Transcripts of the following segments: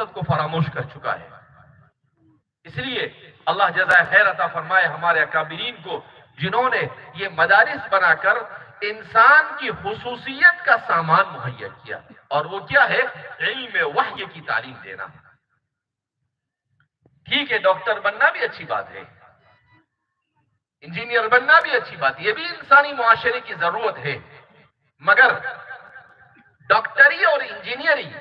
مقصد کو فراموش کر چکا ہے۔ اس لیے اللہ جزائے خیر عطا فرمائے ہمارے اکابرین کو، جنہوں نے یہ مدارس بنا کر انسان کی خصوصیت کا سامان مہیا کیا، اور وہ کیا ہے؟ علم وحی کی تعلیم دینا۔ ٹھیک ہے، ڈاکٹر بننا بھی اچھی بات ہے، انجینئر بننا بھی اچھی بات ہے، یہ بھی انسانی معاشرے کی ضرورت ہے، مگر ڈاکٹری اور انجینئرنگ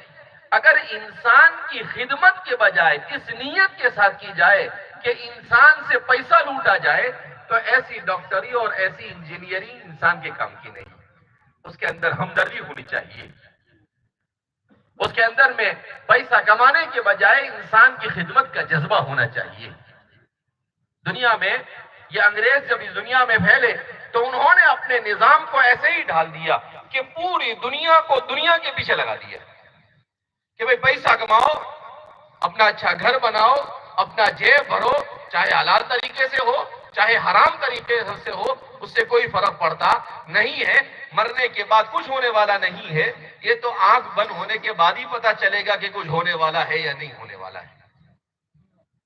اگر انسان کی خدمت کے بجائے اس نیت کے ساتھ کی جائے کہ انسان سے پیسہ لوٹا جائے، تو ایسی ڈاکٹری اور ایسی انجینئرنگ انسان کے کام کی نہیں۔ اس کے اندر ہمدردی ہونی چاہیے، اس کے اندر میں پیسہ کمانے کے بجائے انسان کی خدمت کا جذبہ ہونا چاہیے۔ دنیا میں یہ انگریز جب اس دنیا میں پھیلے تو انہوں نے اپنے نظام کو ایسے ہی ڈھال دیا کہ پوری دنیا کو دنیا کے پیچھے لگا دیا کہ بھئی پیسہ کماؤ، اپنا اچھا گھر بناؤ، اپنا جیب بھرو، چاہے حلال طریقے سے ہو چاہے حرام طریقے سے ہو، اس سے کوئی فرق پڑتا نہیں ہے، مرنے کے بعد کچھ ہونے والا نہیں ہے، یہ تو آنکھ بند ہونے کے بعد ہی پتا چلے گا کہ کچھ ہونے والا ہے یا نہیں ہونے والا ہے۔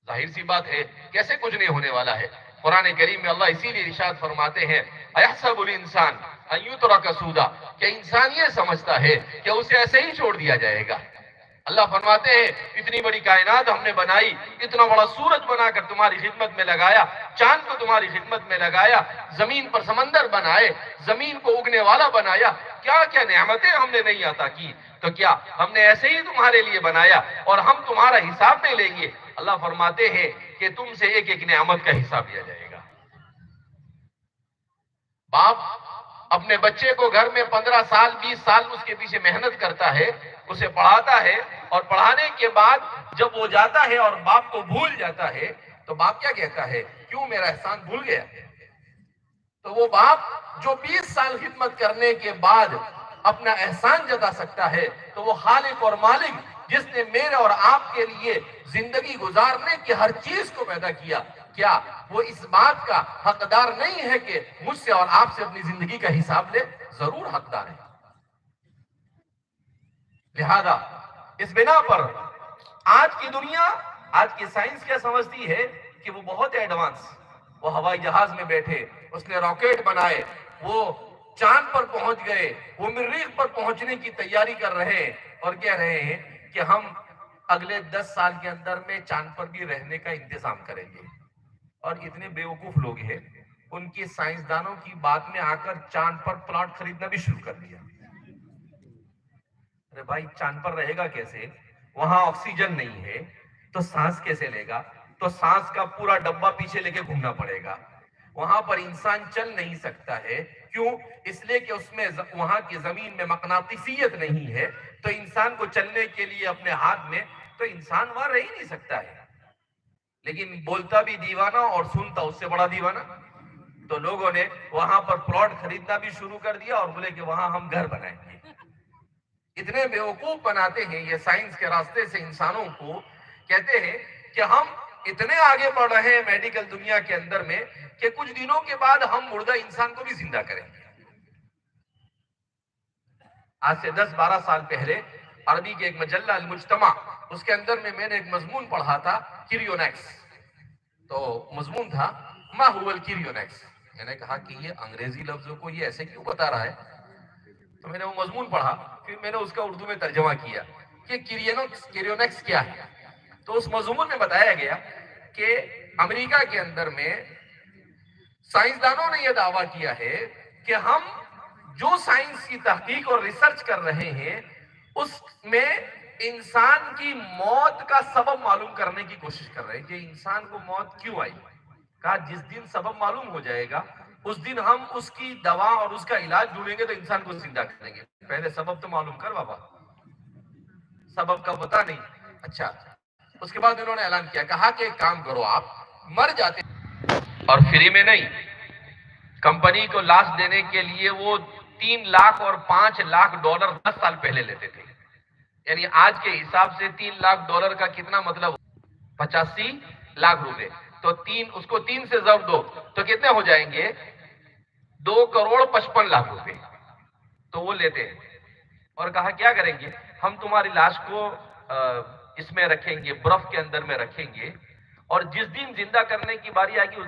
ظاہر سی بات ہے، کیسے کچھ نہیں ہونے والا ہے؟ قرآن کریم میں اللہ اسی لیے ارشاد فرماتے ہیں اَيَحْسَبُ الْإِنسَانُ أَن يُتْرَكَ سُودًا، کہ انسان یہ سمجھتا ہے کہ اسے ایسے ہی چھوڑ دیا جائے گا۔ اللہ فرماتے ہیں اتنی بڑی کائنات ہم نے بنائی، اتنا بڑا سورج بنا کر تمہاری خدمت میں لگایا، چاند کو تمہاری خدمت میں لگایا، زمین پر سمندر بنائے، زمین کو اگنے والا بنایا، کیا کیا نعمتیں ہم نے نہیں عطا کی، تو کیا ہم نے ایسے ہی تمہارے لیے بنایا اور ہم تمہارا حساب نہیں لیں گے؟ اللہ فرماتے ہیں کہ تم سے ایک ایک نعمت کا حساب لیا جائے گا۔ باپ اپنے بچے کو گھر میں 15 سال 20 سال اس کے پیچھے محنت کرتا ہے، اسے پڑھاتا ہے، اور پڑھانے کے بعد جب وہ جاتا ہے اور باپ کو بھول جاتا ہے تو باپ کیا کہتا ہے؟ کیوں میرا احسان بھول گیا؟ تو وہ باپ جو 20 سال خدمت کرنے کے بعد اپنا احسان جتا سکتا ہے، تو وہ خالق اور مالک جس نے میرے اور آپ کے لیے زندگی گزارنے کی ہر چیز کو پیدا کیا، کیا وہ اس بات کا حقدار نہیں ہے کہ مجھ سے اور آپ سے اپنی زندگی کا حساب لے؟ ضرور حقدار ہے۔ لہذا اس بنا پر آج کی دنیا، آج کی سائنس کیا سمجھتی ہے کہ وہ بہت ایڈوانس، وہ ہوائی جہاز میں بیٹھے، اس نے راکٹ بنائے، وہ چاند پر پہنچ گئے، وہ مریخ پر پہنچنے کی تیاری کر رہے ہیں، اور کہہ رہے ہیں کہ ہم اگلے 10 سال کے اندر میں چاند پر بھی رہنے کا انتظام کریں گے۔ اور اتنے بیوقوف لوگ ہیں، ان کی سائنسدانوں کی بات میں آ کر چاند پر پلاٹ خریدنا بھی شروع کر دیا۔ ارے بھائی، چاند پر رہے گا کیسے؟ وہاں آکسیجن نہیں ہے تو سانس کیسے لے گا؟ تو سانس کا پورا ڈبہ پیچھے لے کے گھومنا پڑے گا۔ وہاں پر انسان چل نہیں سکتا ہے، کیوں؟ اس لیے کہ اس میں وہاں کی زمین میں مقناطیسیت نہیں ہے، تو انسان کو چلنے کے لیے اپنے ہاتھ میں، تو انسان وہاں رہ ہی نہیں سکتا ہے۔ لیکن بولتا بھی دیوانہ اور سنتا اس سے بڑا دیوانہ۔ تو لوگوں نے وہاں پر پلاٹ خریدنا بھی شروع کر دیا اور بولے کہ وہاں ہم گھر بنائیں گے۔ اتنے بیوقوف بناتے ہیں یہ سائنس کے راستے سے انسانوں کو، کہتے ہیں کہ ہم اتنے آگے بڑھ رہے ہیں میڈیکل دنیا کے اندر میں کہ کچھ دنوں کے بعد ہم مردہ انسان کو بھی زندہ کریں گے۔ آج سے 10-12 سال پہلے عربی کے ایک مجلہ المجتمع، اس کے اندر میں نے ایک مضمون پڑھا تھا کریونیکس۔ تو مضمون تھا ما هو الکریونیکس۔ میں نے کہا کہ یہ انگریزی لفظوں کو یہ ایسے کیوں بتا رہا ہے؟ تو میں نے وہ مضمون پڑھا، پھر میں نے اس کا اردو میں ترجمہ کیا کہ کریونیکس کیا ہے۔ تو اس مضمون میں بتایا گیا کہ امریکہ کے اندر میں سائنسدانوں نے یہ دعویٰ کیا ہے کہ ہم جو سائنس کی تحقیق اور ریسرچ کر رہے ہیں اس میں انسان کی موت کا سبب معلوم کرنے کی کوشش کر رہے ہیں کہ انسان کو موت کیوں آئی۔ کہا جس دن سبب معلوم ہو جائے گا اس دن ہم اس کی دوا اور اس کا علاج ڈھونڈیں گے تو انسان کو زندہ کریں گے۔ پہلے سبب تو معلوم کر بابا، سبب کا پتہ نہیں۔ اچھا، اس کے بعد انہوں نے اعلان کیا، کہا کہ ایک کام کرو، آپ مر جاتے اور فری میں نہیں، کمپنی کو لاش دینے کے لیے وہ 3 لاکھ اور 5 لاکھ ڈالر 10 سال پہلے لیتے تھے۔ یعنی آج کے حساب سے 3 لاکھ ڈالر کا کتنا مطلب؟ 85 لاکھ روپے۔ تو اس کو 3 سے ضرب دو تو کتنے ہو جائیں گے؟ 2 کروڑ 55 لاکھ روپے۔ تو وہ لیتے ہیں اور کہا کیا کریں گے؟ ہم تمہاری لاش کو اس میں رکھیں گے، برف کے اندر میں رکھیں گے، اور جس دن زندہ کرنے کی باری آئے گی اس